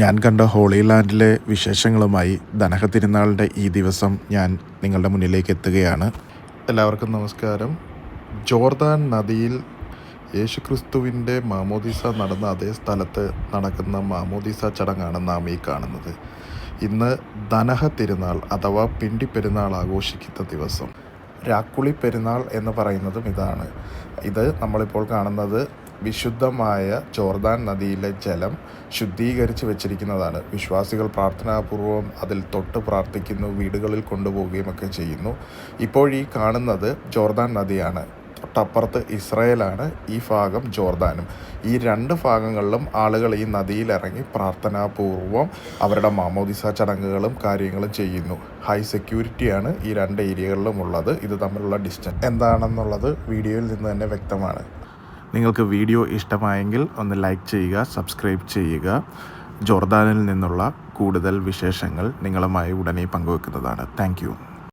ഞാൻ കണ്ട ഹോളി ലാൻഡിലെ വിശേഷങ്ങളുമായി ദനഹ തിരുനാളിൻ്റെ ഈ ദിവസം ഞാൻ നിങ്ങളുടെ മുന്നിലേക്ക് എത്തുകയാണ്. എല്ലാവർക്കും നമസ്കാരം. ജോർദാൻ നദിയിൽ യേശുക്രിസ്തുവിൻ്റെ മാമോദീസ നടന്ന അതേ സ്ഥലത്ത് നടക്കുന്ന മാമോദീസ ചടങ്ങാണ് നാം ഈ കാണുന്നത്. ഇന്ന് ദനഹ തിരുനാൾ അഥവാ പിണ്ടി പെരുന്നാൾ ആഘോഷിക്കുന്ന ദിവസം. രാക്കുളി പെരുന്നാൾ എന്ന് പറയുന്നതും ഇതാണ്. ഇത് നമ്മളിപ്പോൾ കാണുന്നത് വിശുദ്ധമായ ജോർദാൻ നദിയിലെ ജലം ശുദ്ധീകരിച്ച് വെച്ചിരിക്കുന്നതാണ്. വിശ്വാസികൾ പ്രാർത്ഥനാപൂർവം അതിൽ തൊട്ട് പ്രാർത്ഥിക്കുന്നു, വീടുകളിൽ കൊണ്ടുപോവുകയും ഒക്കെ ചെയ്യുന്നു. ഇപ്പോൾ ഈ കാണുന്നത് ജോർദാൻ നദിയാണ്. തൊട്ടപ്പുറത്ത് ഇസ്രായേലാണ്, ഈ ഭാഗം ജോർദാനും. ഈ രണ്ട് ഭാഗങ്ങളിലും ആളുകൾ ഈ നദിയിലിറങ്ങി പ്രാർത്ഥനാപൂർവം അവരുടെ മാമോദിസ ചടങ്ങുകളും കാര്യങ്ങളും ചെയ്യുന്നു. ഹൈ സെക്യൂരിറ്റിയാണ് ഈ രണ്ട് ഏരിയകളിലും ഉള്ളത്. ഇത് തമ്മിലുള്ള ഡിസ്റ്റൻസ് എന്താണെന്നുള്ളത് വീഡിയോയിൽ നിന്ന് തന്നെ വ്യക്തമാണ്. നിങ്ങൾക്ക് വീഡിയോ ഇഷ്ടമായെങ്കിൽ ഒന്ന് ലൈക്ക് ചെയ്യുക, സബ്സ്ക്രൈബ് ചെയ്യുക. ജോർദാനിൽ നിന്നുള്ള കൂടുതൽ വിശേഷങ്ങൾ നിങ്ങളുമായി ഉടനെ പങ്കുവെക്കുന്നതാണ്. താങ്ക്